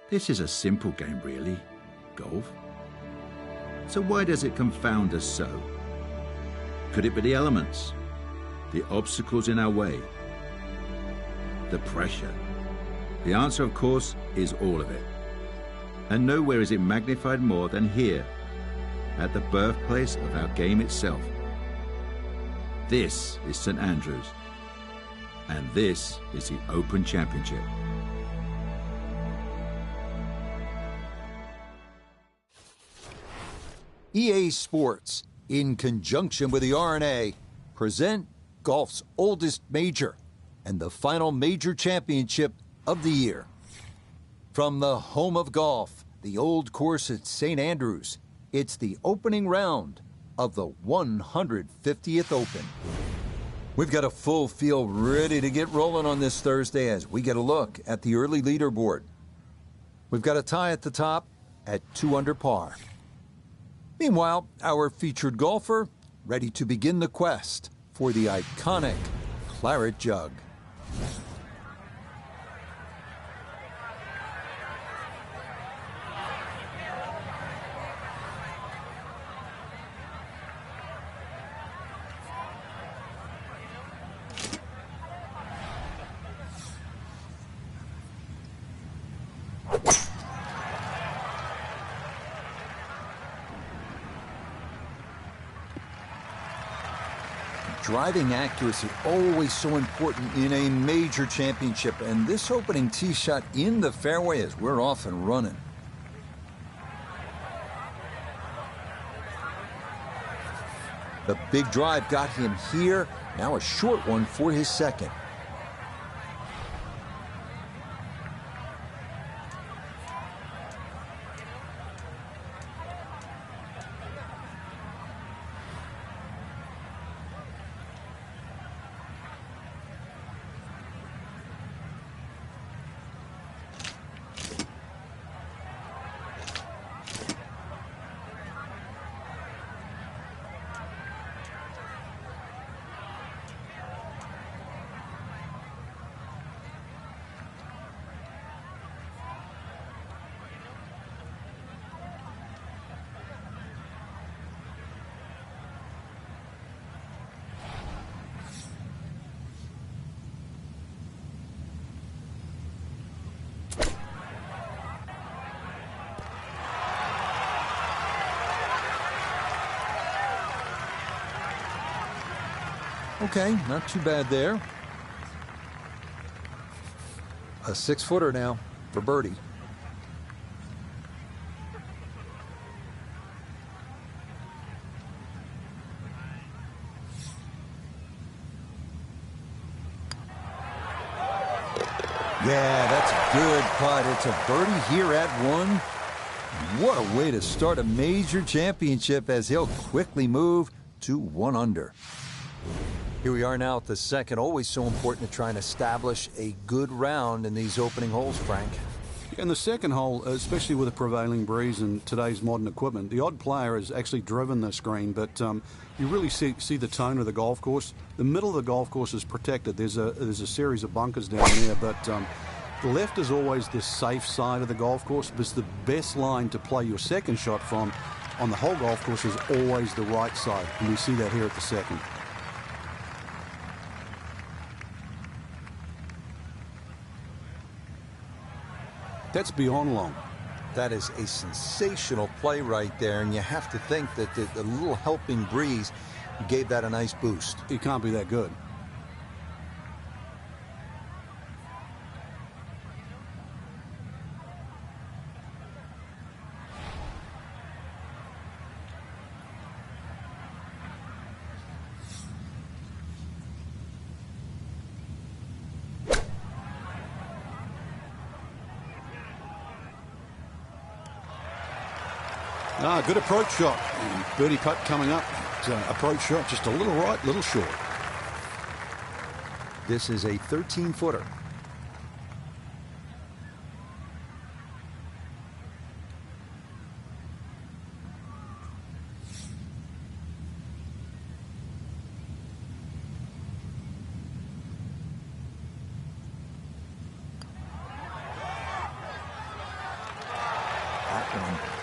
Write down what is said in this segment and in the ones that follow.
This is a simple game, really, golf. So why does it confound us so? Could it be the elements? The obstacles in our way? The pressure? The answer, of course, is all of it. And nowhere is it magnified more than here, at the birthplace of our game itself. This is St. Andrews, and this is the Open Championship. EA Sports, in conjunction with the R&A, present golf's oldest major and the final major championship of the year. From the home of golf, the old course at St. Andrews, it's the opening round of the 150th Open. We've got a full field ready to get rolling on this Thursday as we get a look at the early leaderboard. We've got a tie at the top at 2 under par. Meanwhile, our featured golfer ready to begin the quest for the iconic Claret Jug. Driving accuracy, always so important in a major championship, and this opening tee shot in the fairway as we're off and running. The big drive got him here, now a short one for his second. Okay, not too bad there. A 6-footer now for birdie. Yeah, that's a good putt. It's a birdie here at 1. What a way to start a major championship as he'll quickly move to 1 under. Here we are now at the second. Always so important to try and establish a good round in these opening holes, Frank. In the second hole, especially with a prevailing breeze and today's modern equipment, the odd player has actually driven this green, but you really see the tone of the golf course. The middle of the golf course is protected. There's a series of bunkers down there, but the left is always the safe side of the golf course, but it's the best line to play your second shot from on the whole golf course is always the right side, and we see that here at the second. That's beyond long. That is a sensational play right there, and you have to think that the little helping breeze gave that a nice boost. It can't be that good. Good approach shot. And birdie putt coming up. Approach shot just a little right, little short. This is a 13-footer.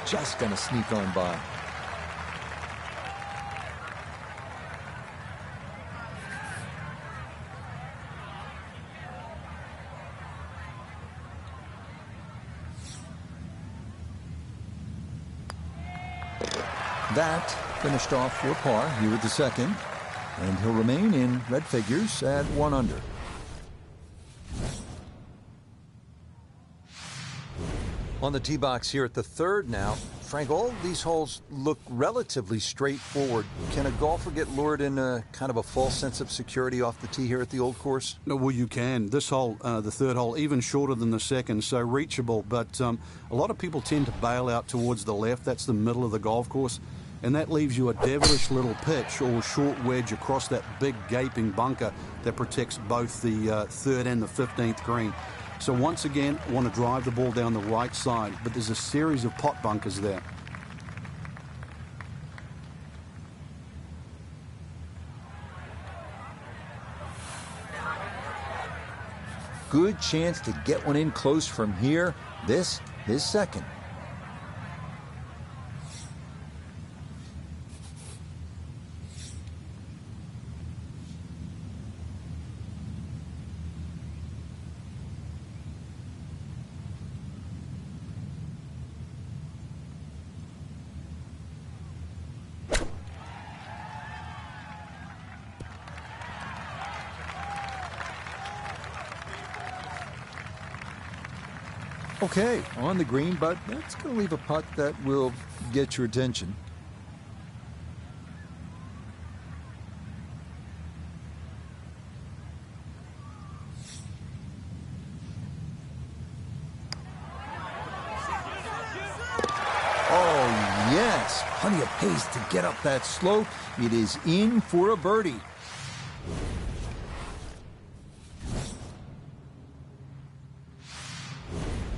just going to sneak on by. That finished off for par here at the second, and he'll remain in red figures at 1 under. On the tee box here at the third now, Frank, all these holes look relatively straightforward. Can a golfer get lured in a kind of a false sense of security off the tee here at the old course? No, well, you can. This hole, the third hole, even shorter than the second, so reachable. But a lot of people tend to bail out towards the left. That's the middle of the golf course. And that leaves you a devilish little pitch or short wedge across that big gaping bunker that protects both the third and the 15th green. So once again, want to drive the ball down the right side, but there's a series of pot bunkers there. Good chance to get one in close from here. This is second. Okay, on the green, but that's going to leave a putt that will get your attention. Oh, yes, plenty of pace to get up that slope. It is in for a birdie.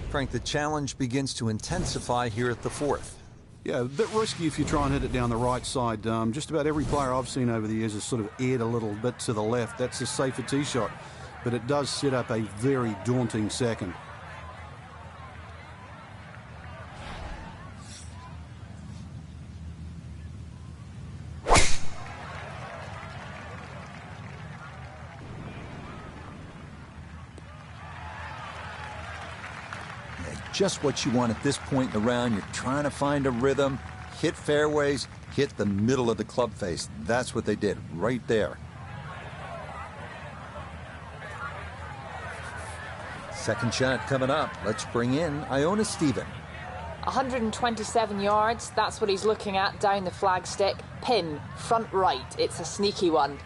Frank, the challenge begins to intensify here at the fourth. Yeah, a bit risky if you try and hit it down the right side. Just about every player I've seen over the years has sort of aired a little bit to the left. That's a safer tee shot, but it does set up a very daunting second. Just what you want at this point in the round. You're trying to find a rhythm, hit fairways, hit the middle of the club face. That's what they did right there. Second shot coming up. Let's bring in Iona Stephen. 127 yards, that's what he's looking at down the flagstick. Pin, front right, it's a sneaky one.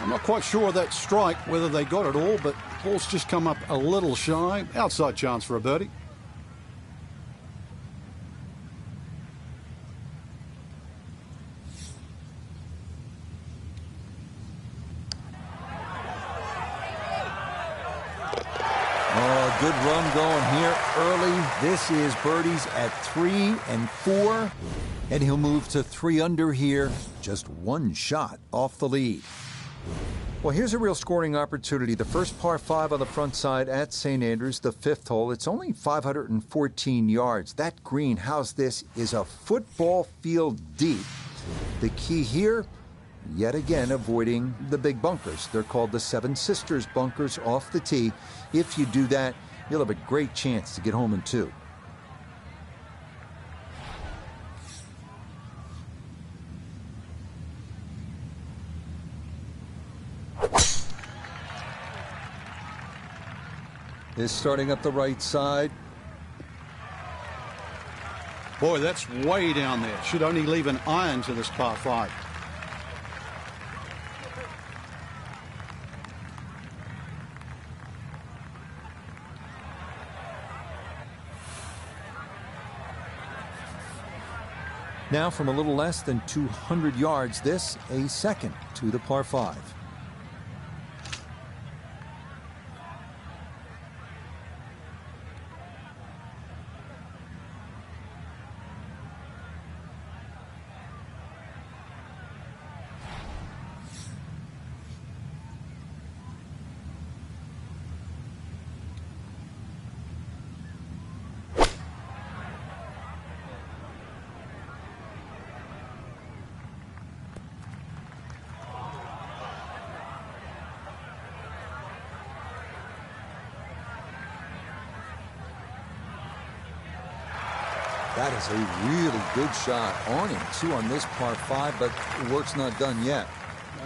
I'm not quite sure of that strike, whether they got it all, but ball's just come up a little shy. Outside chance for a birdie. Oh, good run going here early. This is birdies at 3 and 4, and he'll move to 3 under here, just one shot off the lead. Well, here's a real scoring opportunity. The first par 5 on the front side at St. Andrews, the 5th hole. It's only 514 yards. That greenhouse, this is a football field deep. The key here, yet again, avoiding the big bunkers. They're called the Seven Sisters bunkers off the tee. If you do that, you'll have a great chance to get home in 2. Is starting up the right side. Boy, that's way down there. Should only leave an iron to this par 5. Now from a little less than 200 yards, this a second to the par 5. That is a really good shot on him, 2 on this par 5, but the work's not done yet.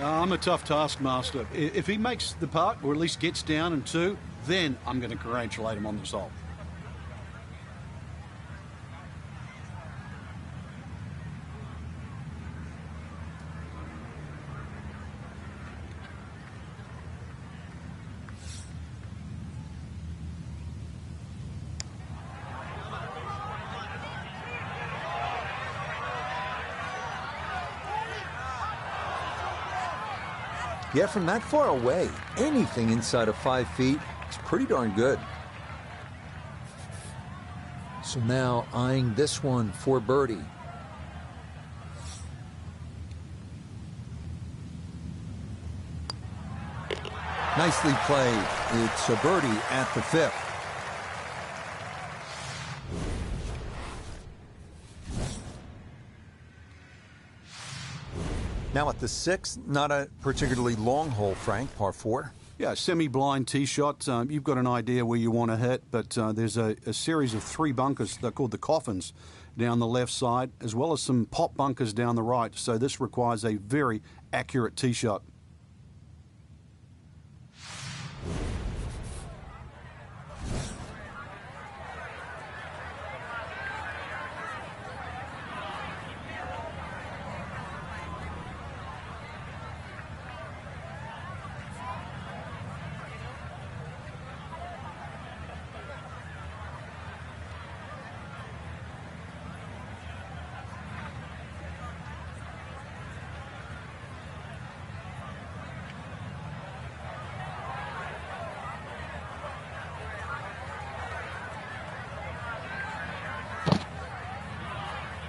I'm a tough taskmaster. If he makes the putt, or at least gets down in 2, then I'm going to congratulate him on this hole. Yeah, from that far away, anything inside of 5 feet is pretty darn good. So now eyeing this one for birdie. Nicely played. It's a birdie at the 5th. Now at the 6th, not a particularly long hole, Frank, par 4. Yeah, semi-blind tee shot. You've got an idea where you want to hit, but there's a series of 3 bunkers. They're called the coffins down the left side, as well as some pop bunkers down the right. So this requires a very accurate tee shot.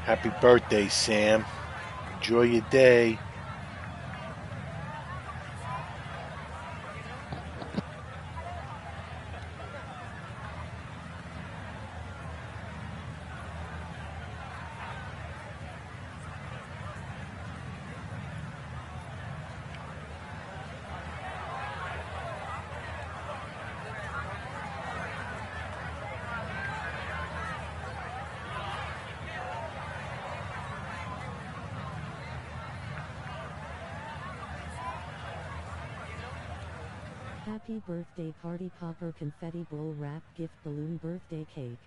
Happy birthday, Sam. Enjoy your day. Happy birthday party popper confetti bowl wrap gift balloon birthday cake.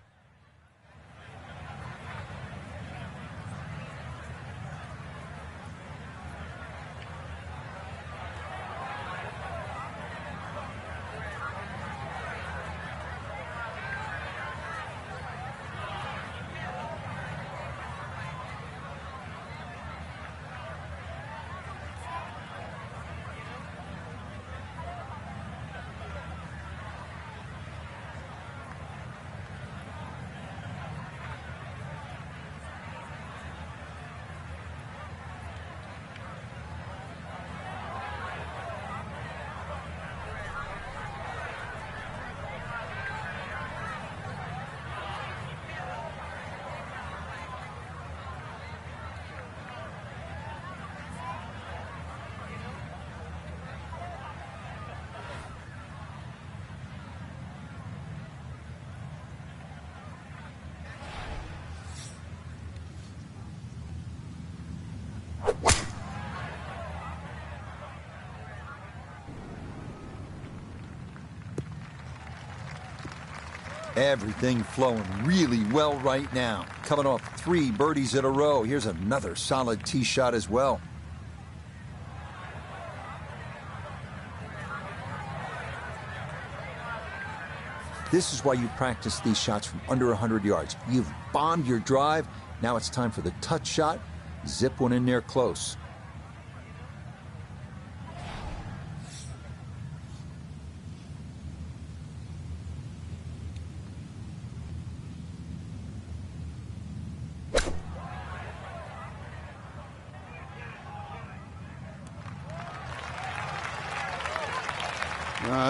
Everything flowing really well right now. Coming off 3 birdies in a row. Here's another solid tee shot as well. This is why you practice these shots from under 100 yards. You've bombed your drive. Now it's time for the touch shot Zip one in there close.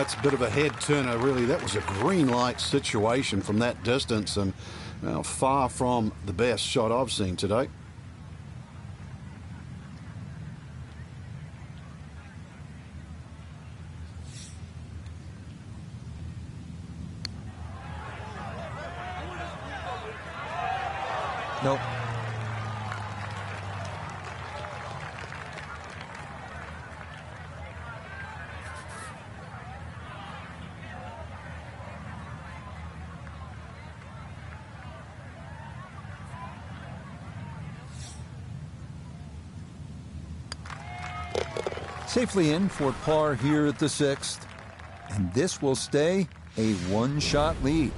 It's a bit of a head turner, really. That was a green light situation from that distance, and well, far from the best shot I've seen today. Nope. Safely in for par here at the 6th, and this will stay a one-shot lead.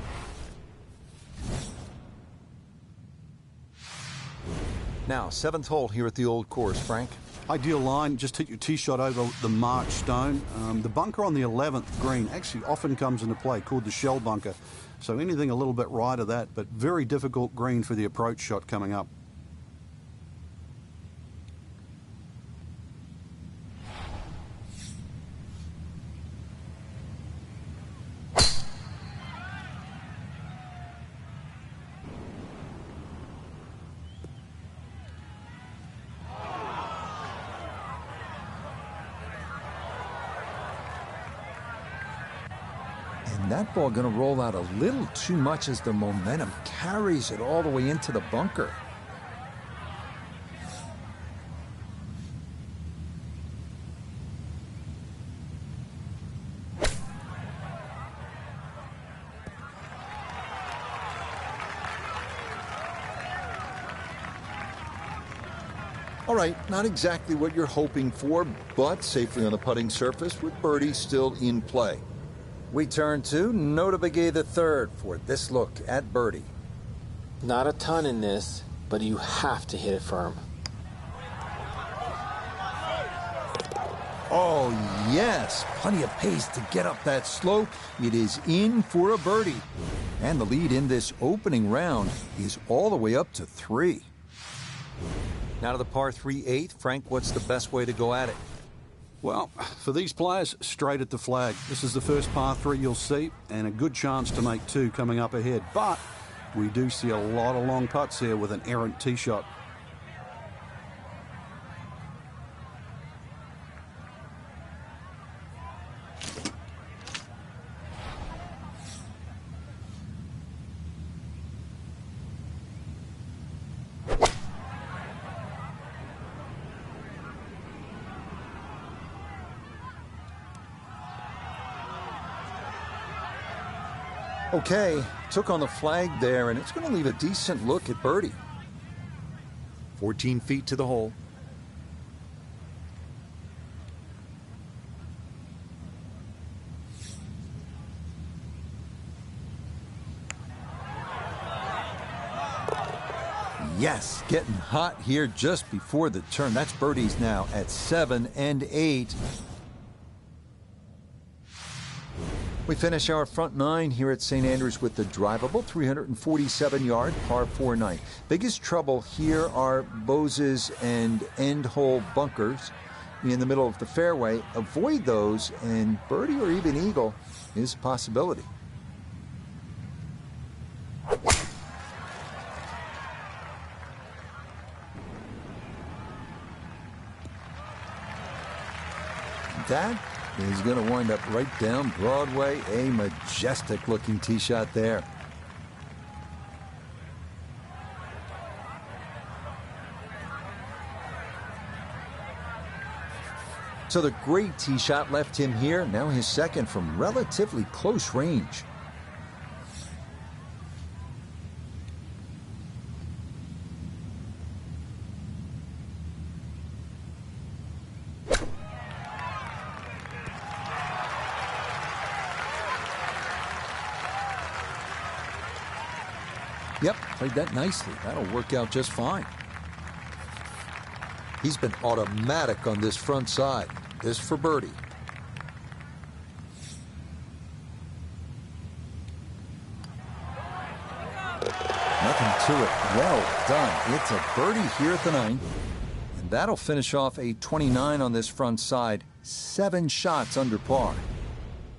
Now, 7th hole here at the old course, Frank. Ideal line, just hit your tee shot over the marked stone. The bunker on the 11th green actually often comes into play, called the shell bunker. So anything a little bit right of that, but very difficult green for the approach shot coming up. And that ball going to roll out a little too much as the momentum carries it all the way into the bunker. All right, not exactly what you're hoping for, but safely on the putting surface with birdie still in play. We turn to Notabegay III for this look at birdie. Not a ton in this, but you have to hit it firm. Oh, yes, plenty of pace to get up that slope. It is in for a birdie. And the lead in this opening round is all the way up to 3. Now to the par 3/8. Frank, what's the best way to go at it? Well, for these players, straight at the flag. This is the first par 3 you'll see, and a good chance to make 2 coming up ahead. But we do see a lot of long putts here with an errant tee shot. Okay, took on the flag there, and it's going to leave a decent look at birdie. 14 feet to the hole. Yes, getting hot here just before the turn. That's birdies now at 7 and 8. We finish our front 9 here at St. Andrews with the drivable 347-yard par 4-9. Biggest trouble here are Bose's and end hole bunkers in the middle of the fairway. Avoid those, and birdie or even eagle is a possibility. That is going to wind up right down Broadway. A majestic looking tee shot there. So the great tee shot left him here. Now his second from relatively close range. Yep, played that nicely. That'll work out just fine. He's been automatic on this front side. This for birdie. Nothing to it. Well done. It's a birdie here at the 9th. And that'll finish off a 29 on this front side. 7 shots under par.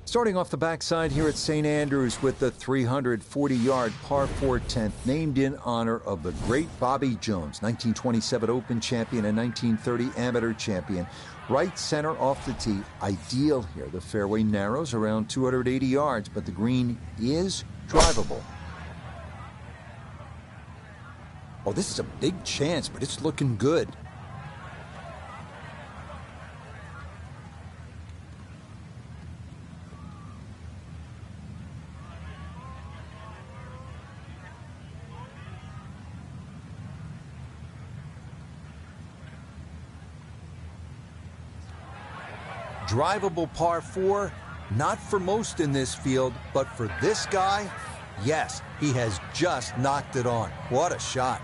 Starting off the backside here at St. Andrews with the 340-yard par 4 10th, named in honor of the great Bobby Jones, 1927 Open champion and 1930 amateur champion. Right center off the tee, ideal here. The fairway narrows around 280 yards, but the green is drivable. Oh, this is a big chance, but it's looking good. Drivable par 4, not for most in this field, but for this guy, yes, he has just knocked it on. What a shot.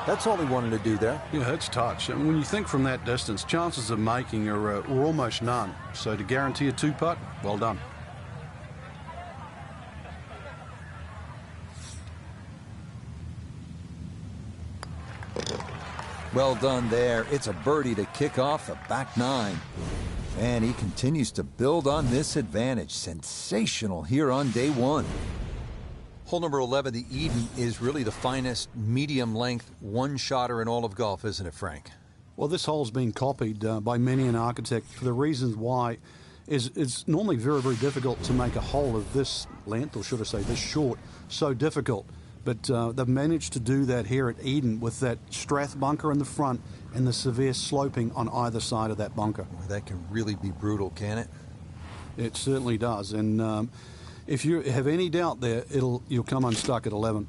That's all he wanted to do there. Yeah, it's touch. And when you think from that distance, chances of making are almost none. So to guarantee a 2-putt, well done. Well done there. It's a birdie to kick off the back 9. And he continues to build on this advantage. Sensational here on day 1. Hole number 11, the Eden, is really the finest medium-length one-shotter in all of golf, isn't it, Frank? Well, this hole's been copied by many an architect for the reasons why it's normally very, very difficult to make a hole of this length, or should I say this short, so difficult. But they've managed to do that here at Eden with that Strath bunker in the front and the severe sloping on either side of that bunker. Boy, that can really be brutal, can it? It certainly does. And if you have any doubt there, you'll come unstuck at 11.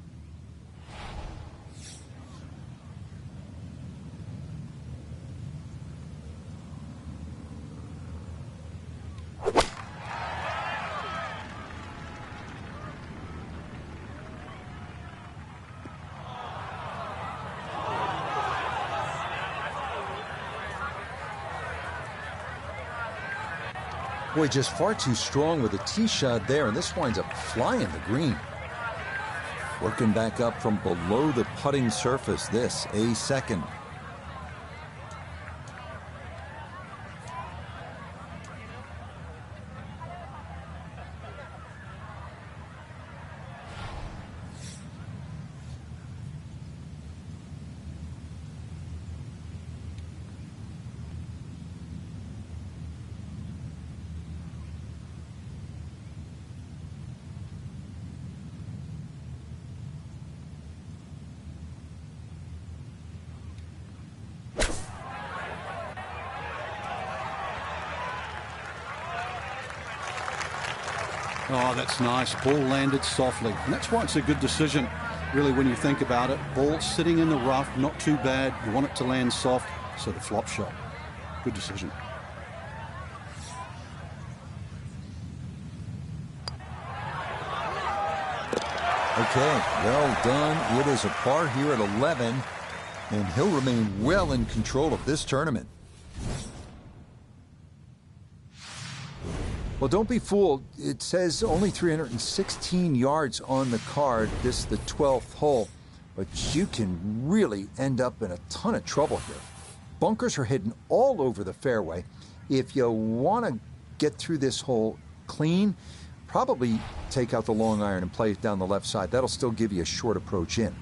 Boy, just far too strong with a tee shot there, and this winds up flying the green. Working back up from below the putting surface, this a second. Oh, that's nice. Ball landed softly. And that's why it's a good decision, really, when you think about it. Ball sitting in the rough, not too bad. You want it to land soft, so the flop shot. Good decision. Okay, well done. It is a par here at 11, and he'll remain well in control of this tournament. Well, don't be fooled. It says only 316 yards on the card. This is the 12th hole. But you can really end up in a ton of trouble here. Bunkers are hidden all over the fairway. If you want to get through this hole clean, probably take out the long iron and play it down the left side. That'll still give you a short approach in.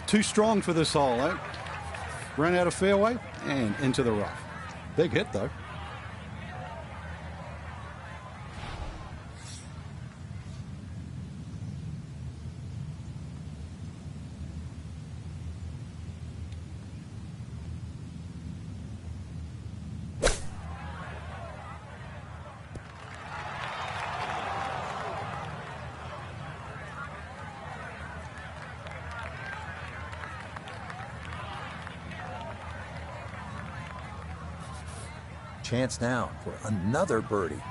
Too strong for this hole, eh? Ran out of fairway and into the rough. Big hit, though. Chance now for another birdie.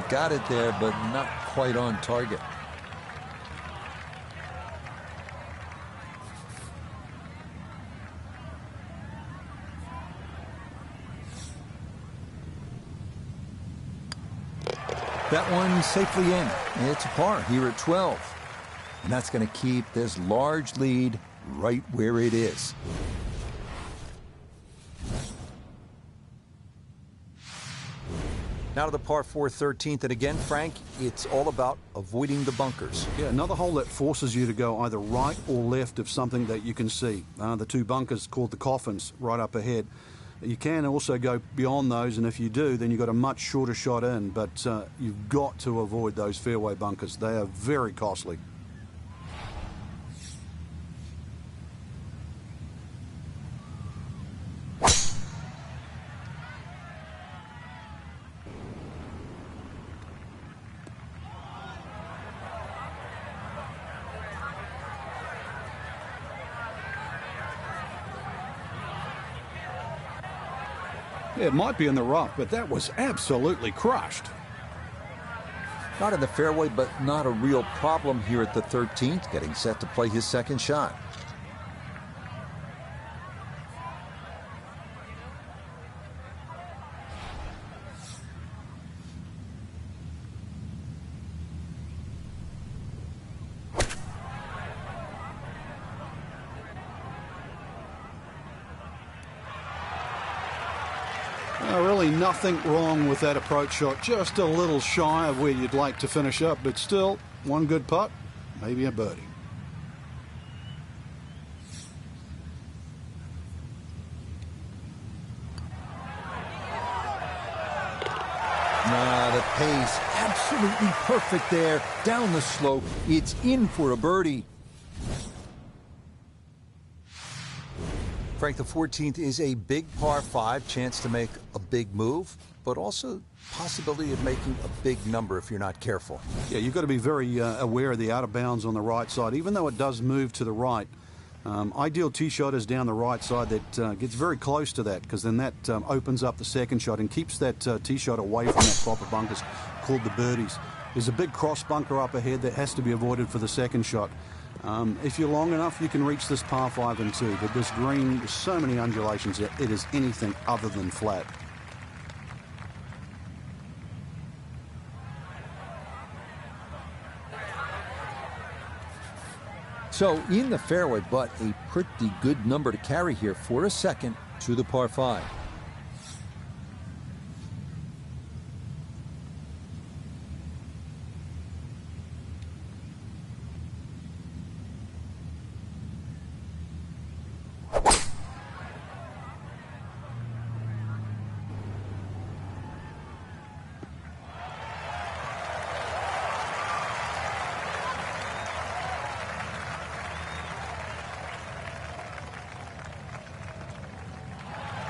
Got it there, but not quite on target. That one safely in. It's a par here at 12. And that's going to keep this large lead right where it is. Now to the par 4 13th, and again, Frank, it's all about avoiding the bunkers. Yeah, another hole that forces you to go either right or left of something that you can see. The two bunkers called the coffins right up ahead. You can also go beyond those, and if you do, then you've got a much shorter shot in, but you've got to avoid those fairway bunkers. They are very costly. It might be in the rough, but that was absolutely crushed. Not in the fairway, but not a real problem here at the 13th, getting set to play his second shot. Really nothing wrong with that approach shot. Just a little shy of where you'd like to finish up, but still, one good putt, maybe a birdie. The pace, absolutely perfect there. Down the slope, it's in for a birdie. Frank, the 14th is a big par 5, chance to make a big move, but also possibility of making a big number if you're not careful. Yeah, you've got to be very aware of the out of bounds on the right side, even though it does move to the right. Ideal tee shot is down the right side that gets very close to that, because then that opens up the second shot and keeps that tee shot away from that crop of bunkers called the birdies. There's a big cross bunker up ahead that has to be avoided for the second shot. If you're long enough, you can reach this par 5 and 2, but this green, there's so many undulations, it is anything other than flat. So in the fairway, but a pretty good number to carry here for a second to the par 5.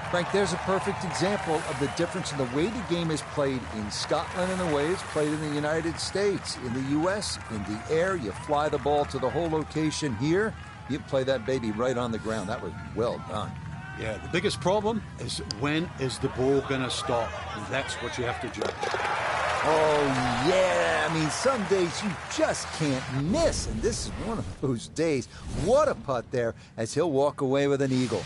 Frank, there's a perfect example of the difference in the way the game is played in Scotland and the way it's played in the United States. In the U.S., in the air, you fly the ball to the whole location. Here, you play that baby right on the ground. That was well done. Yeah, the biggest problem is when is the ball going to stop? And that's what you have to judge. Oh, yeah. I mean, some days you just can't miss, and this is one of those days. What a putt there as he'll walk away with an eagle.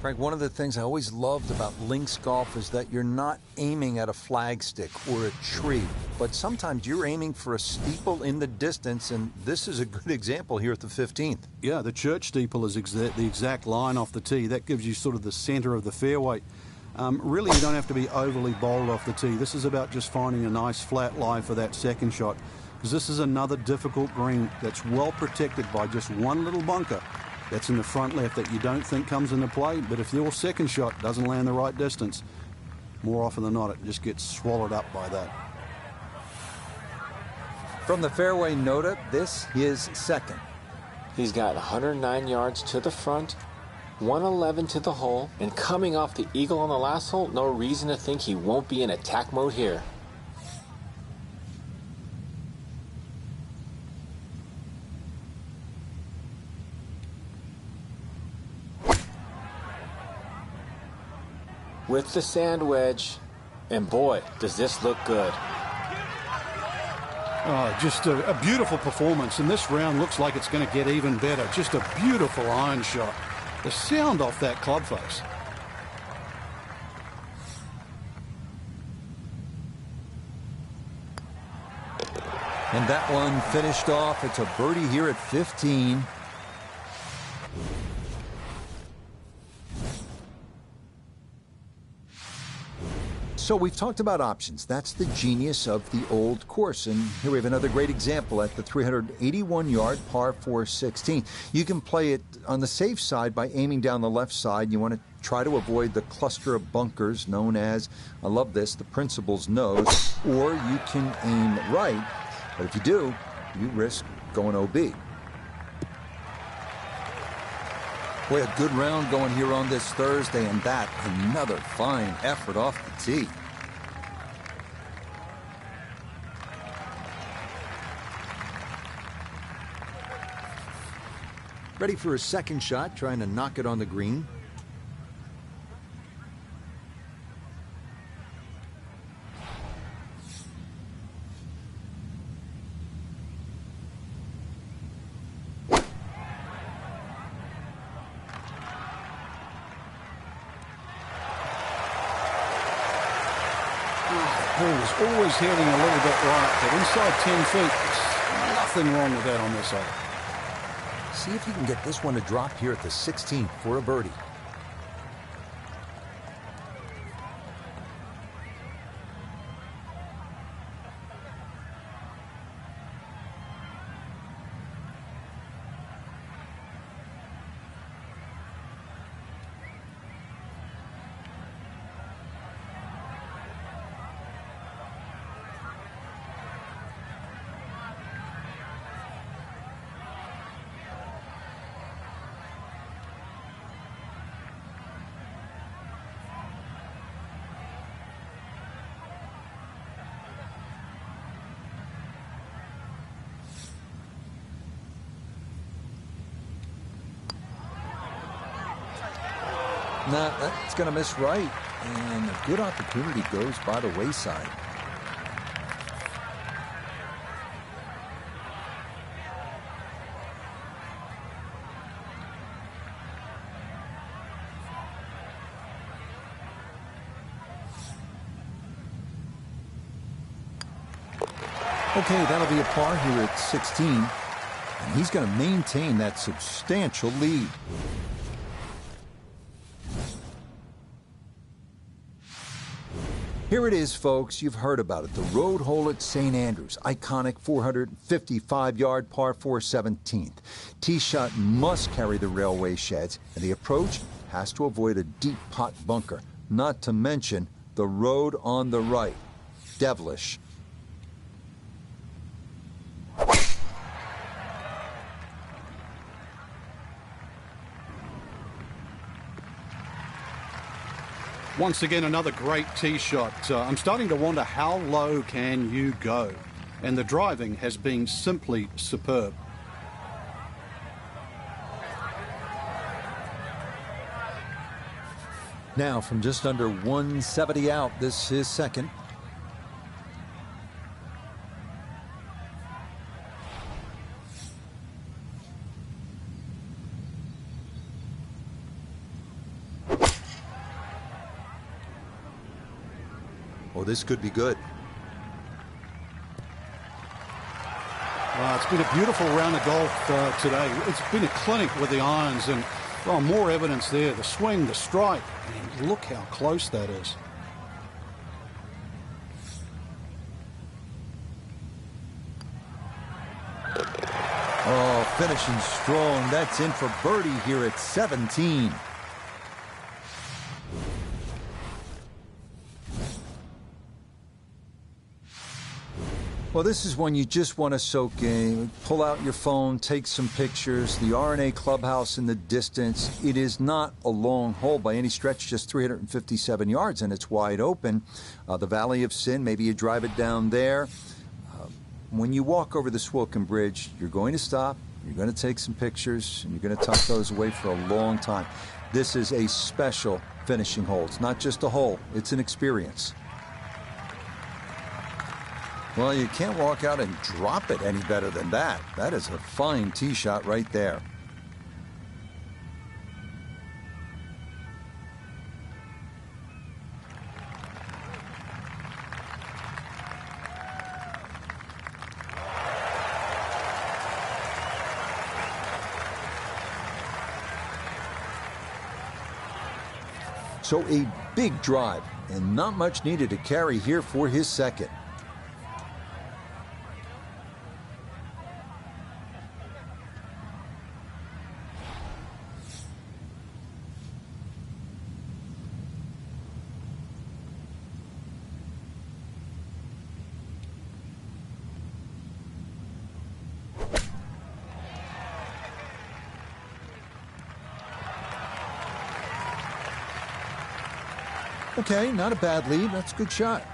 Frank, one of the things I always loved about links golf is that you're not aiming at a flagstick or a tree, but sometimes you're aiming for a steeple in the distance, and this is a good example here at the 15th. Yeah, the church steeple is the exact line off the tee. That gives you sort of the center of the fairway. Really, you don't have to be overly bold off the tee. This is about just finding a nice flat lie for that second shot, because this is another difficult green that's well protected by just one little bunker that's in the front left that you don't think comes into play. But if your second shot doesn't land the right distance, more often than not, it just gets swallowed up by that. From the fairway nota, this is second. He's got 109 yards to the front, 111 to the hole, and coming off the eagle on the last hole, no reason to think he won't be in attack mode here. With the sand wedge, and boy, does this look good. Oh, just a beautiful performance, and this round looks like it's going to get even better. Just a beautiful iron shot. The sound off that club face. And that one finished off. It's a birdie here at 15. So we've talked about options. That's the genius of the old course. And here we have another great example at the 381-yard par 4 16. You can play it on the safe side by aiming down the left side. You want to try to avoid the cluster of bunkers known as, I love this, the principal's nose. Or you can aim right. But if you do, you risk going OB. Boy, a good round going here on this Thursday, and that another fine effort off the tee. Ready for a second shot, trying to knock it on the green. Ball's always heading a little bit right, but inside 10 feet, there's nothing wrong with that on this hole. See if you can get this one to drop here at the 16th for a birdie. Nah, that's going to miss right, and a good opportunity goes by the wayside. Okay, that'll be a par here at 16, and he's going to maintain that substantial lead. Here it is, folks. You've heard about it. The road hole at St. Andrews. Iconic 455-yard par 4 17th. Tee shot must carry the railway sheds, and the approach has to avoid a deep pot bunker. Not to mention the road on the right. Devilish. Once again, another great tee shot. I'm starting to wonder, how low can you go? And the driving has been simply superb. Now, from just under 170 out, this is second. Oh, this could be good. It's been a beautiful round of golf today. It's been a clinic with the irons, and more evidence there. The swing, the strike, and look how close that is. Oh, finishing strong. That's in for birdie here at 17. Well, this is one you just want to soak in. Pull out your phone, take some pictures. The R&A clubhouse in the distance. It is not a long hole by any stretch, just 357 yards, and it's wide open. The Valley of Sin, maybe you drive it down there. When you walk over the Swilcan Bridge, you're going to stop, you're going to take some pictures, and you're going to tuck those away for a long time. This is a special finishing hole. It's not just a hole, it's an experience. Well, you can't walk out and drop it any better than that. That is a fine tee shot right there. So a big drive, and not much needed to carry here for his second. Okay, not a bad lead. That's a good shot.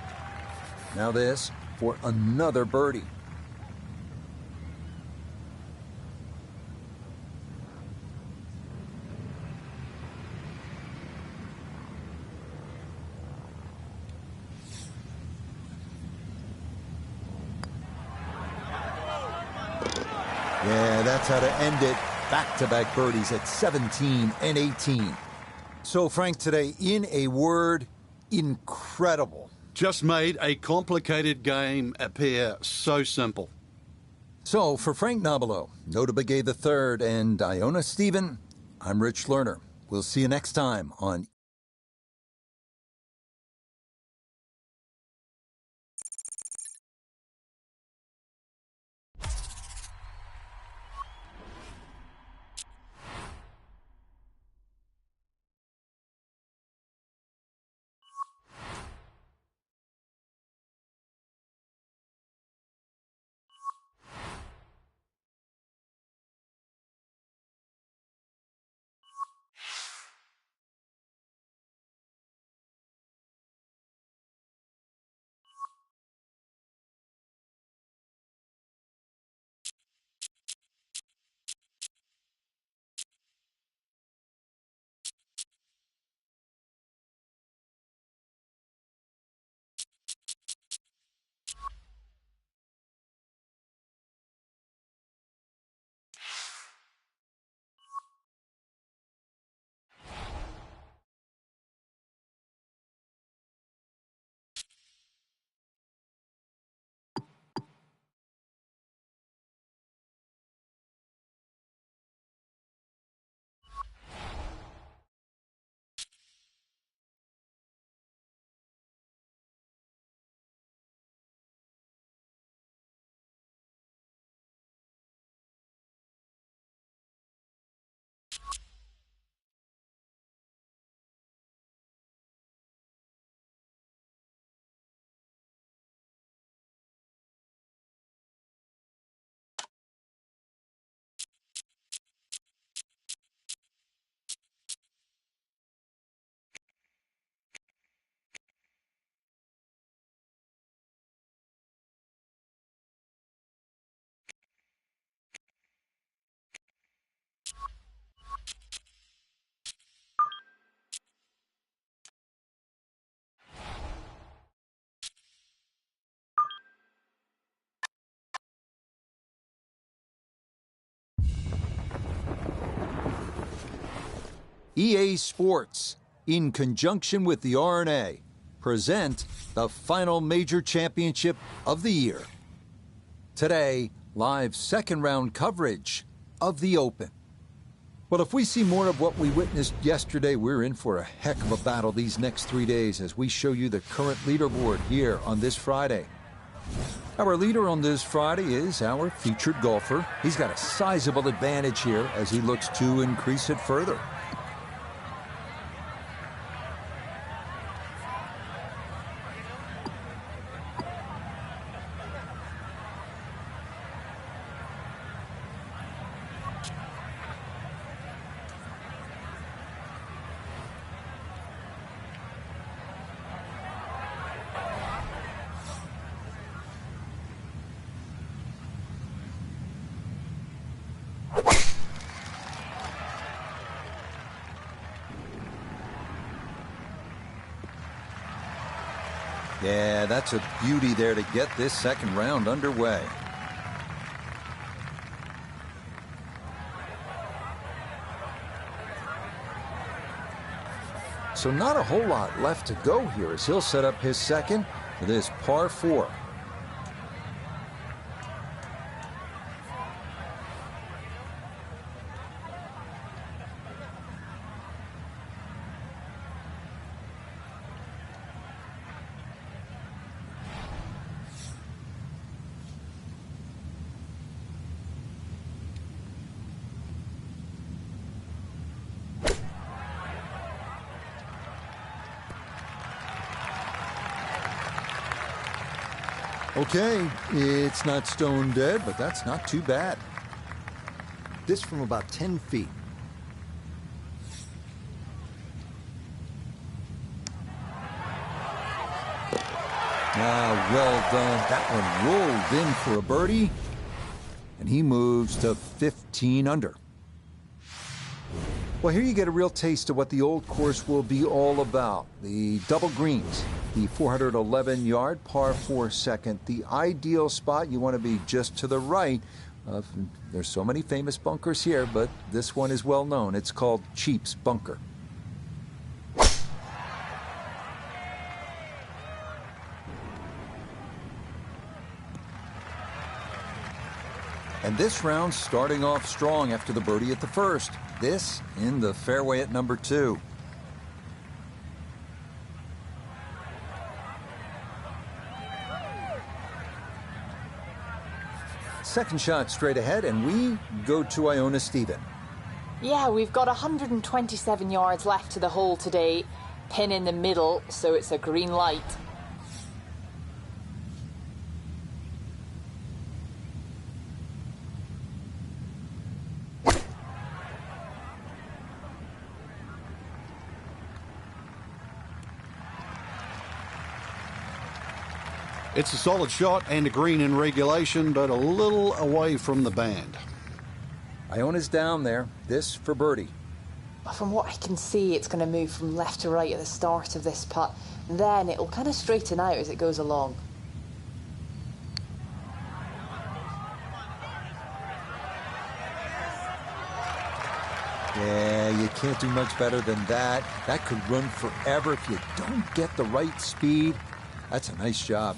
Now this for another birdie. Yeah, that's how to end it. Back-to-back birdies at 17 and 18. So, Frank, today, in a word, incredible. Just made a complicated game appear so simple. So, for Frank Nobilo, Nota Begay III, and Iona Stephen, I'm Rich Lerner. We'll see you next time on EA Sports, in conjunction with the R&A, present the final major championship of the year. Today, live second round coverage of the Open. Well, if we see more of what we witnessed yesterday, we're in for a heck of a battle these next 3 days as we show you the current leaderboard here on this Friday. Our leader on this Friday is our featured golfer. He's got a sizable advantage here as he looks to increase it further. Yeah, that's a beauty there to get this second round underway. So not a whole lot left to go here as he'll set up his second for this par 4. Okay, it's not stone dead, but that's not too bad. This from about 10 feet. Ah, well done. That one rolled in for a birdie, and he moves to 15 under. Well, here you get a real taste of what the old course will be all about. The double greens, the 411-yard par 4 second. The ideal spot, you want to be just to the right of, there's so many famous bunkers here, but this one is well known. It's called Cheap's Bunker. And this round starting off strong after the birdie at the first. This in the fairway at number 2. Second shot straight ahead, and we go to Iona Stephen. Yeah, we've got 127 yards left to the hole today. Pin in the middle, so it's a green light. It's a solid shot and a green in regulation, but a little away from the band. Iona's down there. This for birdie. From what I can see, it's going to move from left to right at the start of this putt. Then it'll kind of straighten out as it goes along. Yeah, you can't do much better than that. That could run forever if you don't get the right speed. That's a nice job.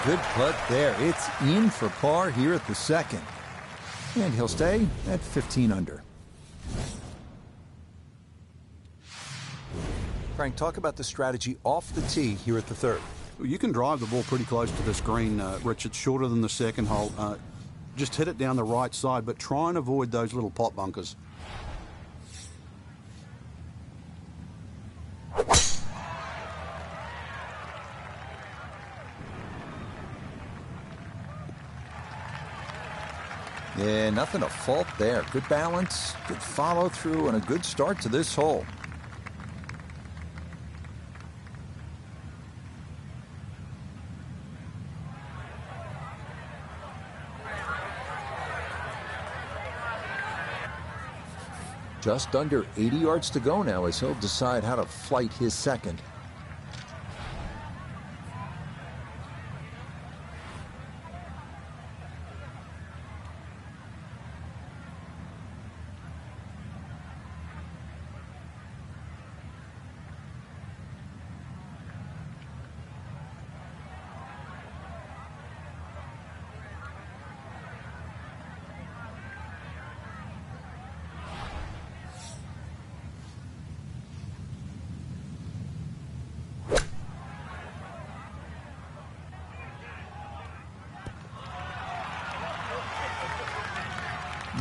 Good putt there. It's in for par here at the second. And he'll stay at 15 under. Frank, talk about the strategy off the tee here at the third. You can drive the ball pretty close to this green, Rich. It's shorter than the second hole. Just hit it down the right side, but try and avoid those little pot bunkers. Yeah, nothing to fault there. Good balance, good follow through, and a good start to this hole. Just under 80 yards to go now as he'll decide how to flight his second.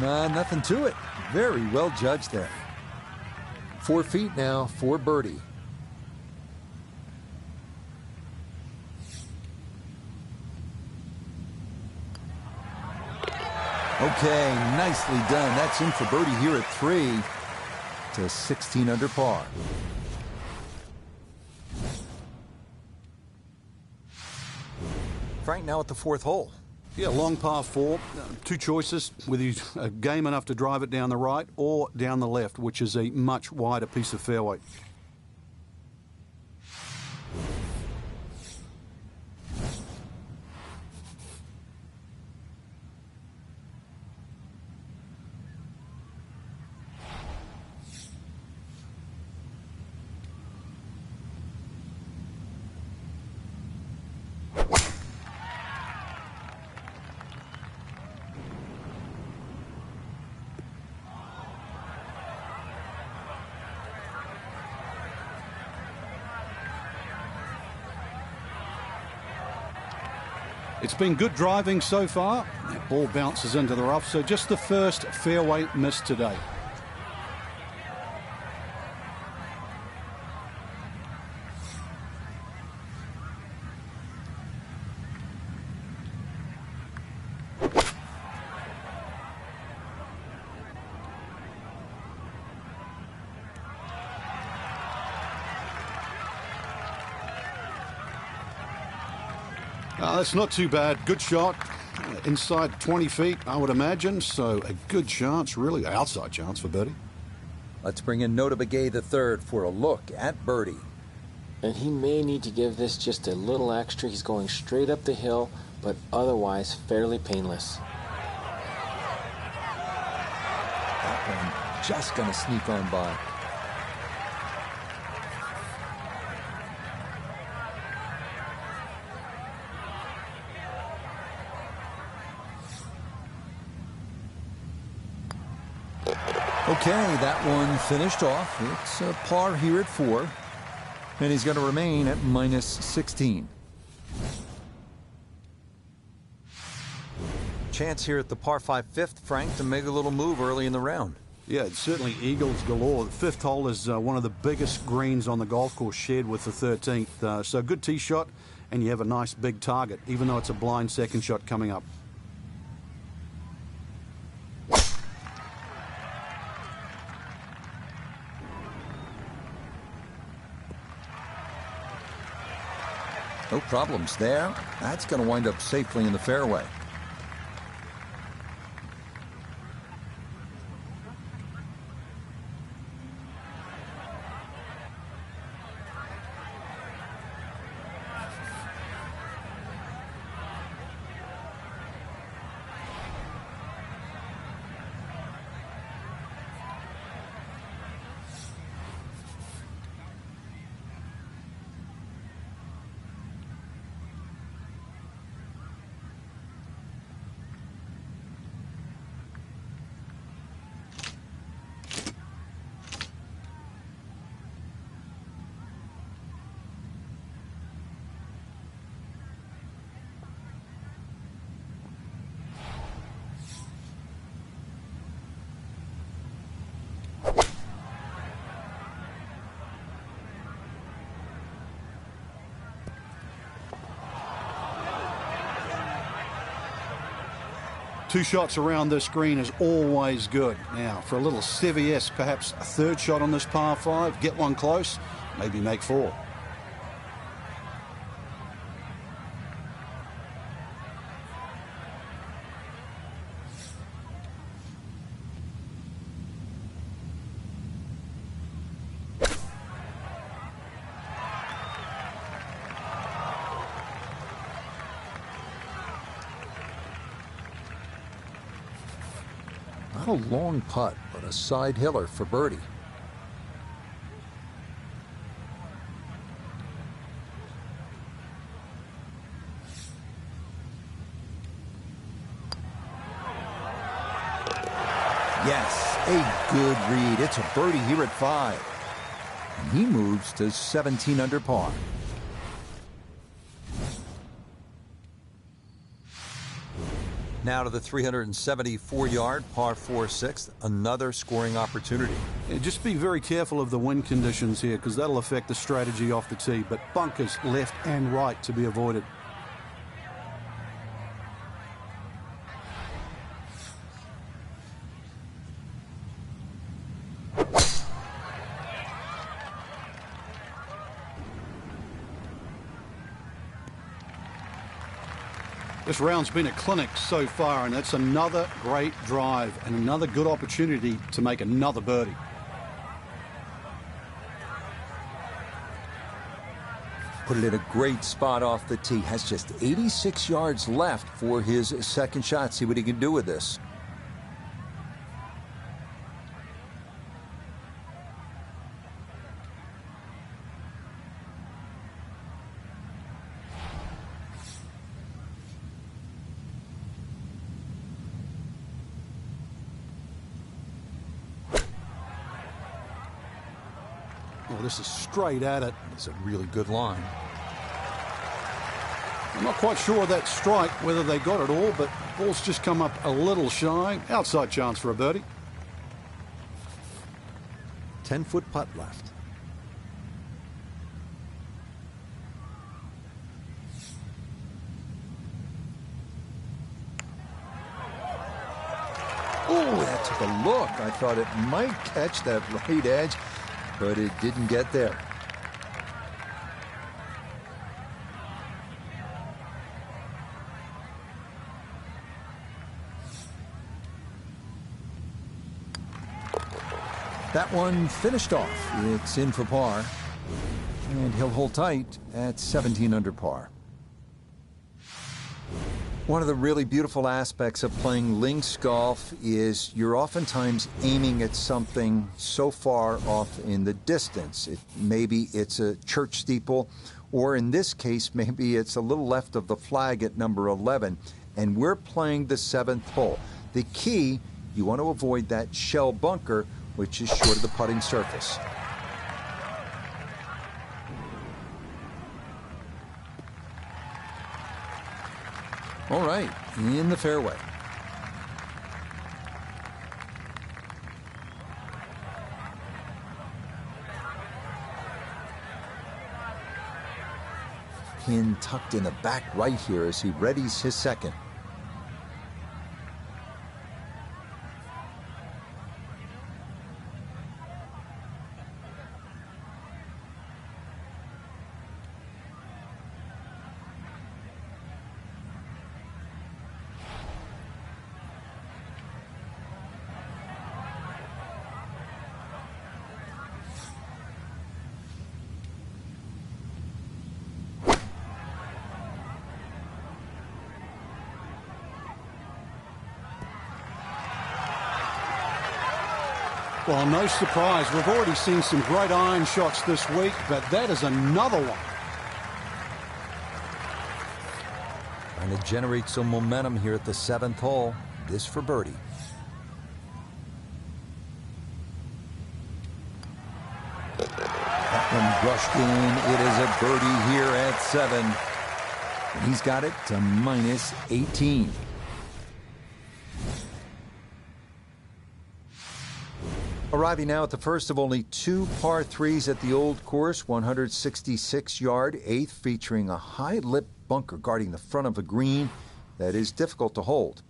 Nah, nothing to it. Very well judged there. 4 feet now for birdie. Okay, nicely done. That's in for birdie here at 3 to 16 under par. Frank now at the 4th hole. Yeah, long par 4. 2 choices, whether you're game enough to drive it down the right or down the left, which is a much wider piece of fairway. It's been good driving so far. That ball bounces into the rough, so just the first fairway miss today. That's not too bad. Good shot. Inside 20 feet, I would imagine. So a good chance, really outside chance for birdie. Let's bring in Nota Begay III for a look at birdie. And he may need to give this just a little extra. He's going straight up the hill, but otherwise fairly painless. That one just going to sneak on by. Okay, that one finished off. It's a par here at 4. And he's going to remain at minus 16. Chance here at the par 5 fifth, Frank, to make a little move early in the round. Yeah, it's certainly eagles galore. The 5th hole is one of the biggest greens on the golf course, shared with the 13th. So good tee shot, and you have a nice big target, even though it's a blind second shot coming up. No problems there. That's going to wind up safely in the fairway. Two shots around this green is always good. Now, for a little CVS, perhaps a 3rd shot on this par 5, get one close, maybe make 4. Not a long putt, but a side hiller for birdie. Yes, a good read. It's a birdie here at 5. And he moves to 17 under par. Now to the 374-yard par 4/6, another scoring opportunity. Yeah, just be very careful of the wind conditions here because that'll affect the strategy off the tee, but bunkers left and right to be avoided. This round's been a clinic so far, and that's another great drive and another good opportunity to make another birdie. Put it in a great spot off the tee. Has just 86 yards left for his second shot. See what he can do with this. Oh, this is straight at it. It's a really good line. I'm not quite sure that strike, whether they got it all, but ball's just come up a little shy. Outside chance for a birdie. 10-foot putt left. Oh, that took a look. I thought it might catch that right edge, but it didn't get there. That one finished off. It's in for par, and he'll hold tight at 17 under par. One of the really beautiful aspects of playing links golf is you're oftentimes aiming at something so far off in the distance. Maybe it's a church steeple, or in this case, maybe it's a little left of the flag at number 11, and we're playing the 7th hole. The key, you want to avoid that shell bunker, which is short of the putting surface. All right, in the fairway. Pin tucked in the back right here as he readies his second. Well, no surprise. We've already seen some great iron shots this week, but that is another one. Trying to generate some momentum here at the 7th hole. This for birdie. That one brushed in. It is a birdie here at 7. And he's got it to minus 18. Arriving now at the first of only 2 par 3s at the old course, 166-yard 8th, featuring a high-lip bunker guarding the front of a green that is difficult to hold.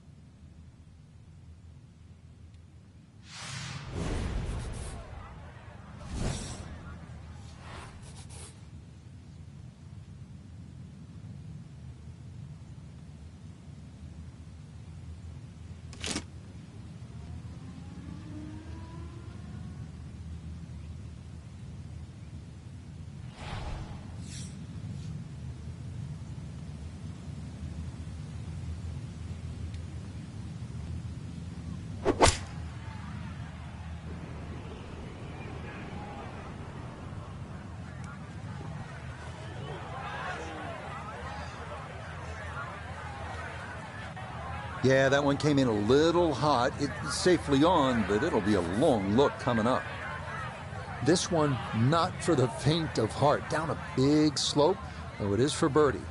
Yeah, that one came in a little hot. It's safely on, but it'll be a long look coming up. This one, not for the faint of heart. Down a big slope, though it is for birdie.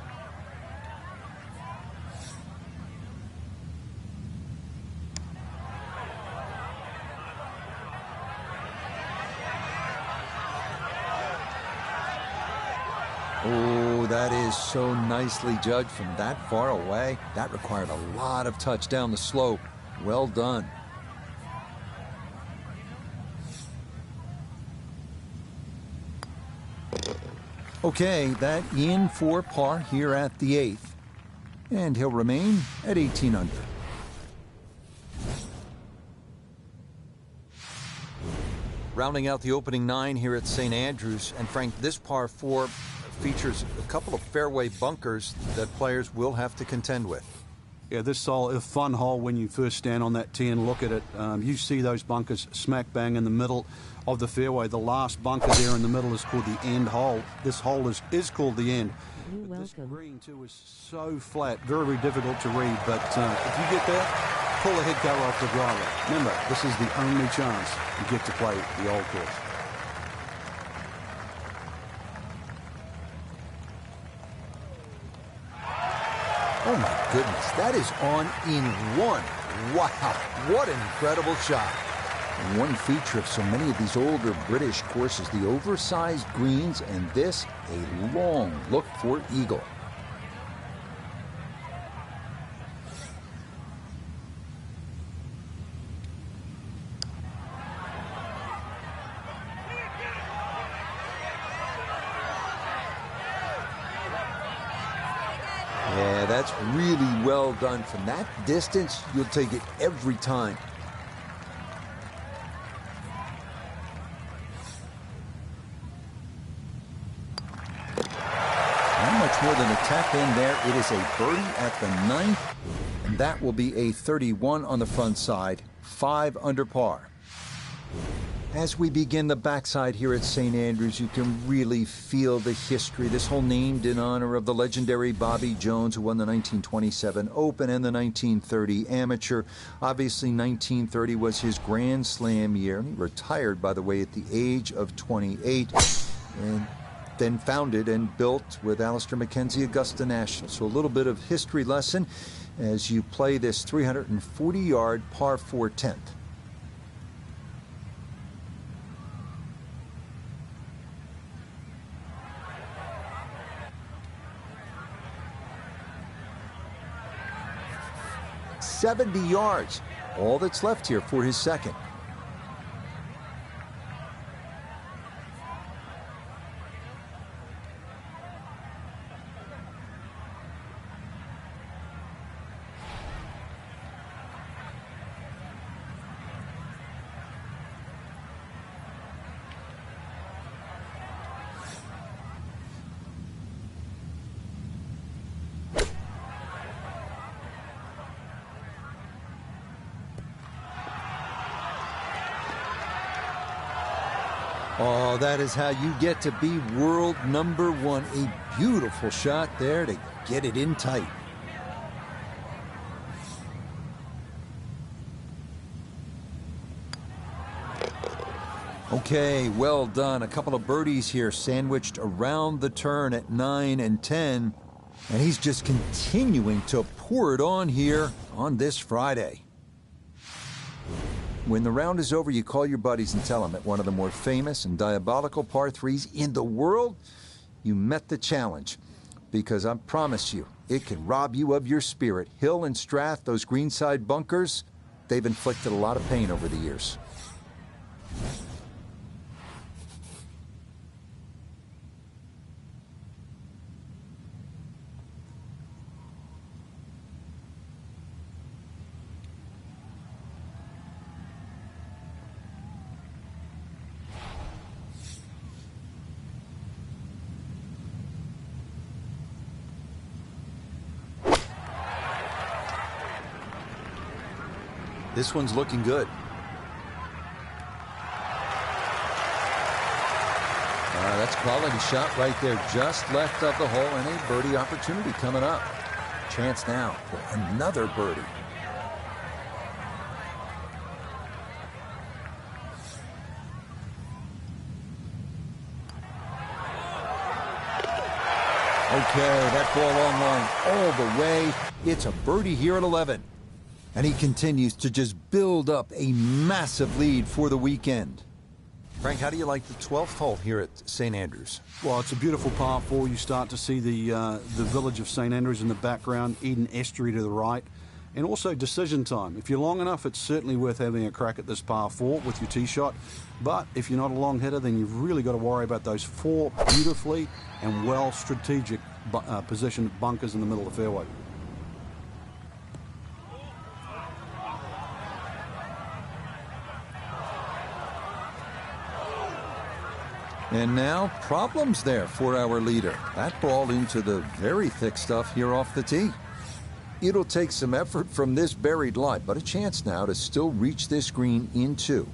that is so nicely judged from that far away. That required a lot of touch down the slope. Well done. Okay, that in for par here at the 8th. And he'll remain at 18 under. Rounding out the opening 9 here at St. Andrews. And Frank, this par 4 features a couple of fairway bunkers that players will have to contend with. Yeah, this is a fun hole when you first stand on that tee and look at it. You see those bunkers smack bang in the middle of the fairway. The last bunker there in the middle is called the end hole. This hole is called the end. This green, too, is so flat, very, very difficult to read. But if you get that, pull the head cover off the driver. Remember, this is the only chance you get to play the old course. Oh, my goodness. That is on in one. Wow. What an incredible shot. And one feature of so many of these older British courses, the oversized greens, and this, a long look for eagle. Yeah, that's really well done. From that distance, you'll take it every time. Not much more than a tap in there. It is a birdie at the 9th, and that will be a 31 on the front side, 5 under par. As we begin the backside here at St. Andrews, you can really feel the history. This hole named in honor of the legendary Bobby Jones, who won the 1927 Open and the 1930 Amateur. Obviously, 1930 was his Grand Slam year, and he retired, by the way, at the age of 28, and then founded and built with Alistair McKenzie Augusta National. So a little bit of history lesson as you play this 340-yard par 4 10th. $70 yards, all that's left here for his second. Oh, that is how you get to be world number 1. A beautiful shot there to get it in tight. Okay, well done. A couple of birdies here sandwiched around the turn at 9 and 10. And he's just continuing to pour it on here on this Friday. When the round is over, you call your buddies and tell them at one of the more famous and diabolical par 3s in the world, you met the challenge. Because I promise you, it can rob you of your spirit. Hill and Strath, those greenside bunkers, they've inflicted a lot of pain over the years. This one's looking good. That's a quality shot right there, just left of the hole, and a birdie opportunity coming up. Chance now for another birdie. Okay, that ball on line all the way. It's a birdie here at 11. And he continues to just build up a massive lead for the weekend. Frank, how do you like the 12th hole here at St. Andrews? Well, it's a beautiful par 4. You start to see the village of St. Andrews in the background, Eden Estuary to the right, and also decision time. If you're long enough, it's certainly worth having a crack at this par 4 with your tee shot. But if you're not a long hitter, then you've really got to worry about those 4 beautifully and well strategic positioned bunkers in the middle of the fairway. And now, problems there for our leader. That ball into the very thick stuff here off the tee. It'll take some effort from this buried lie, but a chance now to still reach this green in 2.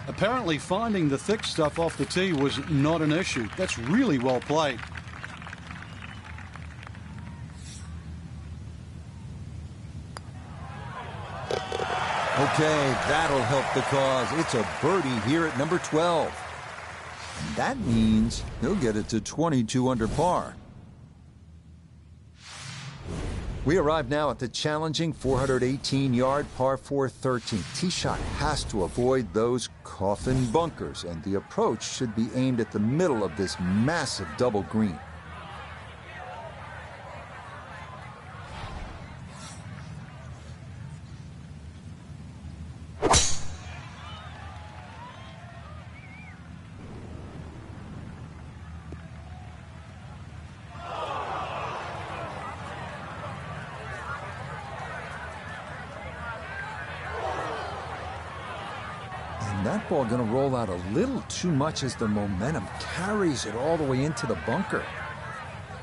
Apparently, finding the thick stuff off the tee was not an issue. That's really well played. Okay, that'll help the cause. It's a birdie here at number 12. And that means he'll get it to 22 under par. We arrive now at the challenging 418-yard par 4 13. Tee shot has to avoid those coffin bunkers, and the approach should be aimed at the middle of this massive double green. That ball going to roll out a little too much as the momentum carries it all the way into the bunker.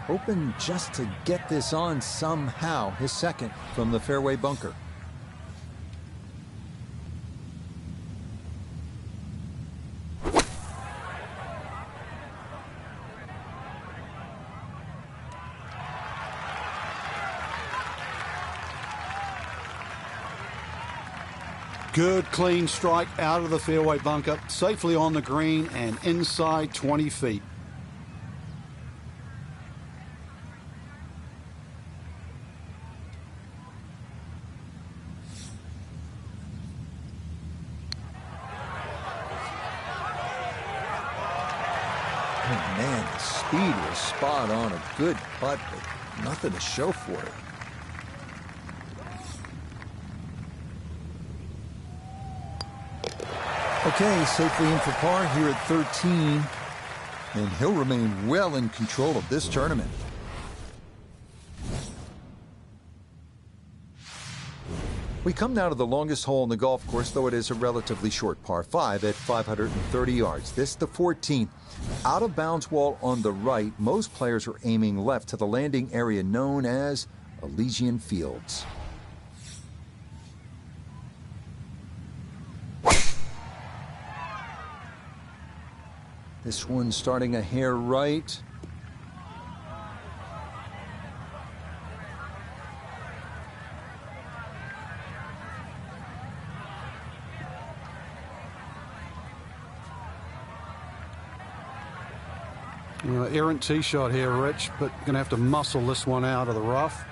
Hoping just to get this on somehow, his second from the fairway bunker. Good clean strike out of the fairway bunker, safely on the green and inside 20 feet. Oh man, the speed was spot on. A good putt, but nothing to show for it. Okay, safely in for par here at 13, and he'll remain well in control of this tournament. We come now to the longest hole in the golf course, though it is a relatively short par 5 at 530 yards. This the 14th. Out of bounds wall on the right. Most players are aiming left to the landing area known as Elysian Fields. This one starting a hair right. Errant tee shot here, Rich, but going to have to muscle this one out of the rough.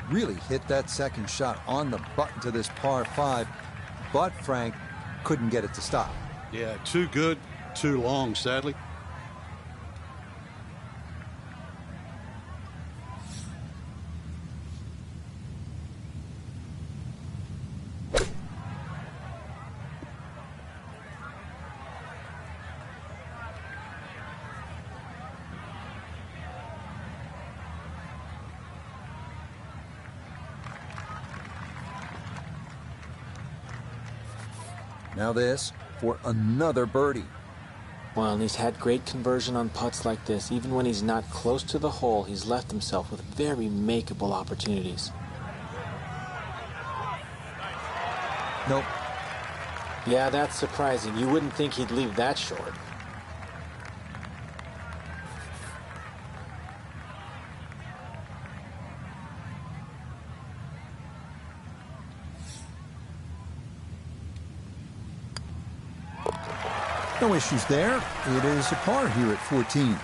Really hit that second shot on the button to this par 5, but Frank couldn't get it to stop. Yeah, too good, too long, sadly. Now this for another birdie. Well, and he's had great conversion on putts like this. Even when he's not close to the hole, he's left himself with very makeable opportunities. Nope. Yeah, that's surprising. You wouldn't think he'd leave that short. No issues there. It is a par here at 14.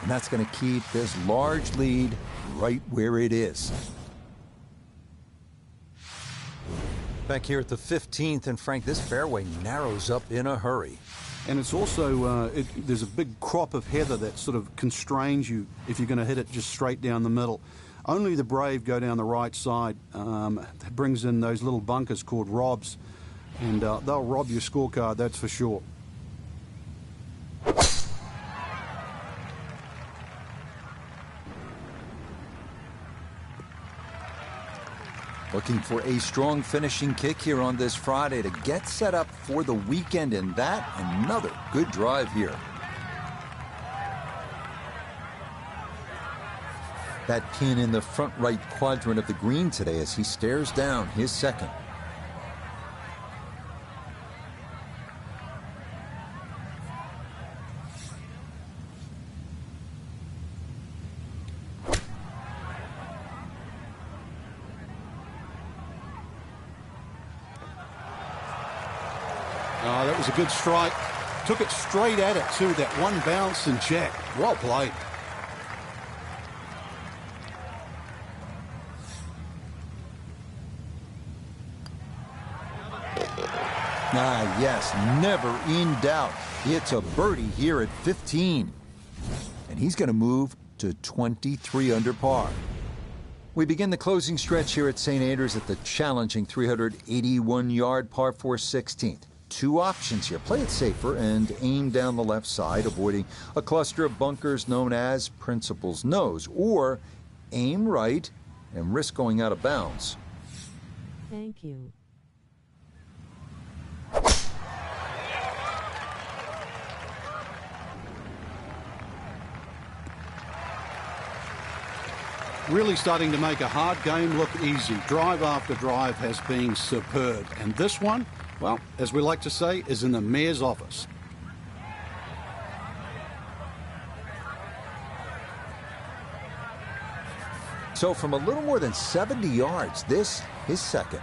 And that's going to keep this large lead right where it is. Back here at the 15th, and Frank, this fairway narrows up in a hurry. And it's also, there's a big crop of heather that sort of constrains you if you're going to hit it just straight down the middle. Only the brave go down the right side. That brings in those little bunkers called robs, and they'll rob your scorecard, that's for sure. Looking for a strong finishing kick here on this Friday to get set up for the weekend, and that another good drive here. That pin in the front right quadrant of the green today as he stares down his second. Oh, that was a good strike. Took it straight at it, too. That one bounce and jack. Well played. Ah, yes, never in doubt. It's a birdie here at 15. And he's going to move to 23 under par. We begin the closing stretch here at St. Andrews at the challenging 381-yard par 4 16th. Two options here. Play it safer and aim down the left side, avoiding a cluster of bunkers known as Principal's Nose, or aim right and risk going out of bounds. Thank you. Really starting to make a hard game look easy. Drive after drive has been superb. And this one, well, as we like to say, is in the mayor's office. So from a little more than 70 yards, this is second.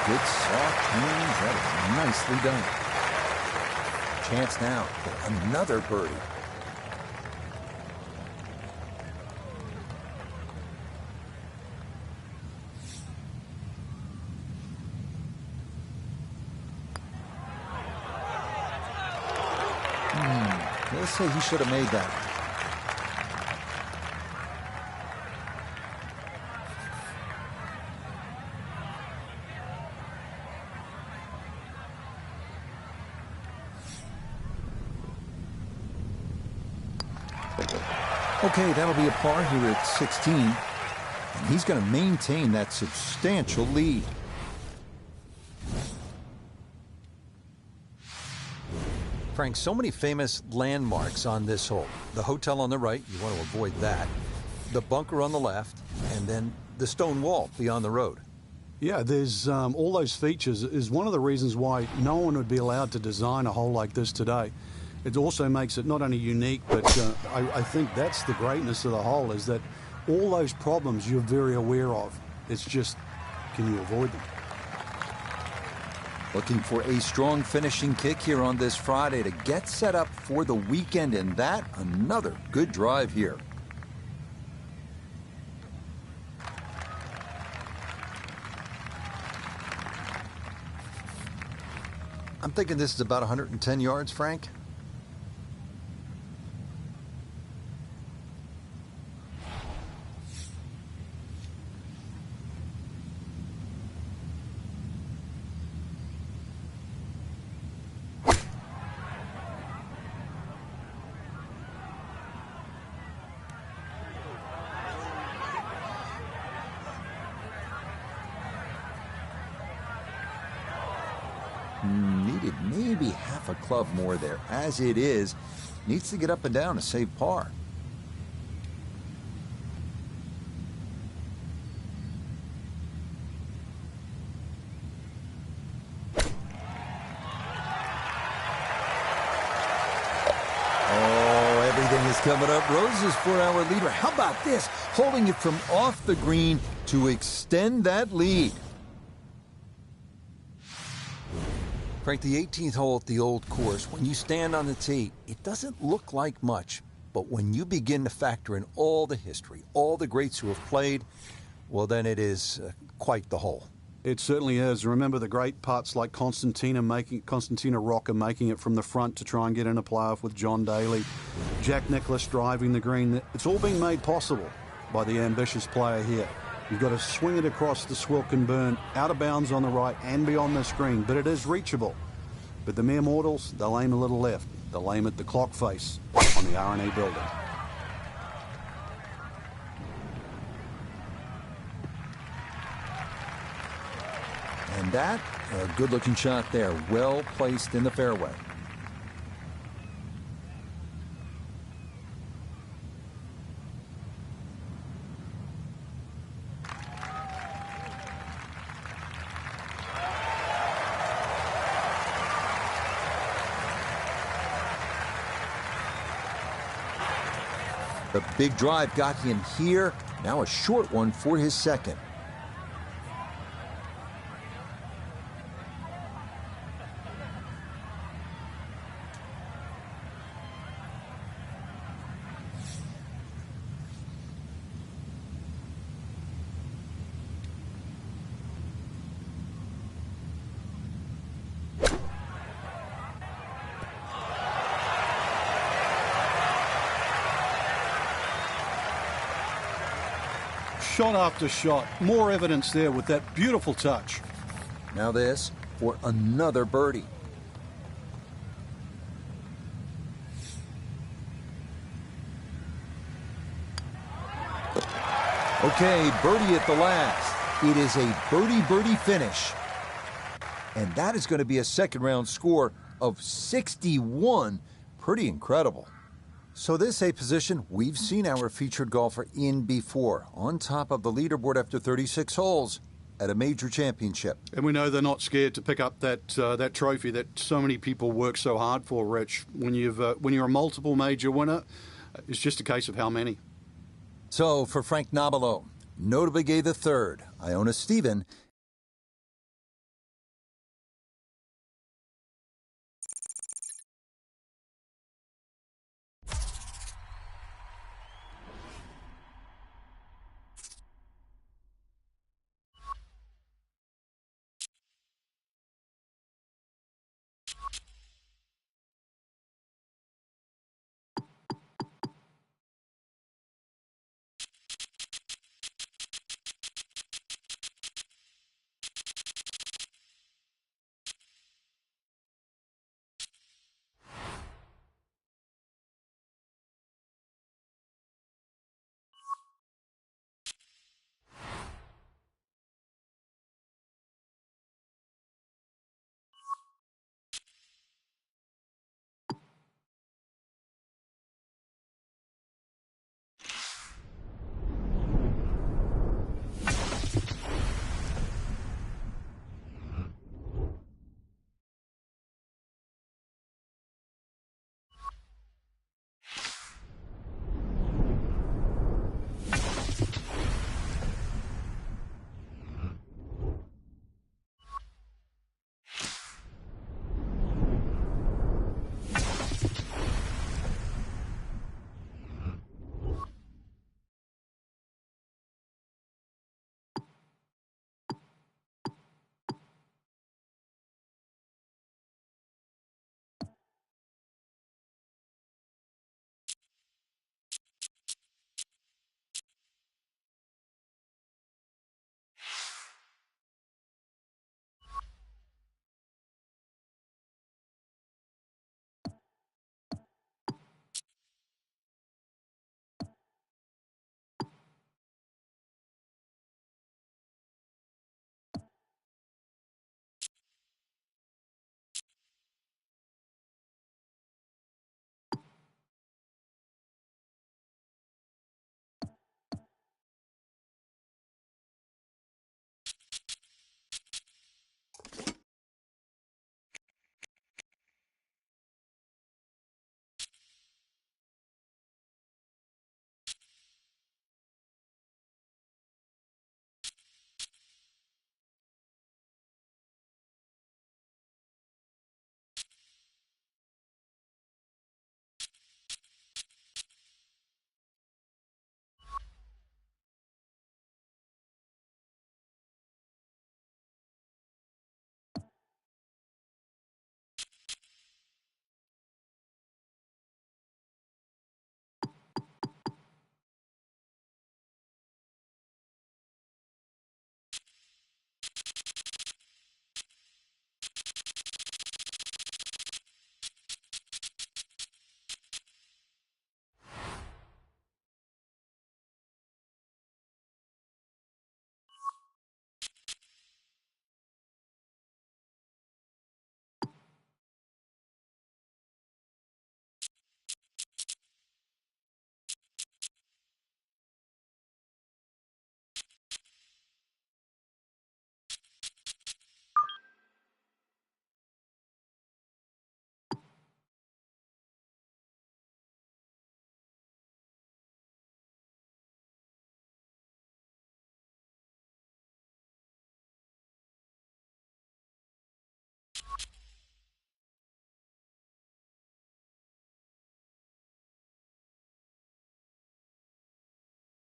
Good soft hands. That is nicely done. Chance now for another birdie. Let's say he should have made that. Okay, that'll be a par here at 16. And he's going to maintain that substantial lead. Frank, so many famous landmarks on this hole. The hotel on the right, you want to avoid that. The bunker on the left, and then the stone wall beyond the road. Yeah, there's all those features is one of the reasons why no one would be allowed to design a hole like this today. It also makes it not only unique, but I think that's the greatness of the hole, is that all those problems you're very aware of. It's just, can you avoid them? Looking for a strong finishing kick here on this Friday to get set up for the weekend, and that another good drive here. I'm thinking this is about 110 yards, Frank. Needed maybe half a club more there. As it is, needs to get up and down to save par. Coming up, roses for our leader. How about this? Holding it from off the green to extend that lead. Frank, the 18th hole at the old course, when you stand on the tee, it doesn't look like much. But when you begin to factor in all the history, all the greats who have played, well, then it is quite the hole. It certainly is. Remember the great putts like Constantina Rocca making it from the front to try and get in a playoff with John Daly. Jack Nicklaus driving the green. It's all been made possible by the ambitious player here. You've got to swing it across the Swilcan Burn, out of bounds on the right and beyond the screen, but it is reachable. But the mere mortals, they'll aim a little left. They'll aim at the clock face on the R&A building. And that, a good-looking shot there, well placed in the fairway. The big drive got him here. Now a short one for his second. Shot after shot. More evidence there with that beautiful touch. Now this for another birdie. Okay, birdie at the last. It is a birdie finish. And that is going to be a second round score of 61. Pretty incredible. So this a position we've seen our featured golfer in before, on top of the leaderboard after 36 holes at a major championship. And we know they're not scared to pick up that trophy that so many people work so hard for, Rich. When you're a multiple major winner, it's just a case of how many. So for Frank Nobilo, Notabegay III, Iona Stephen,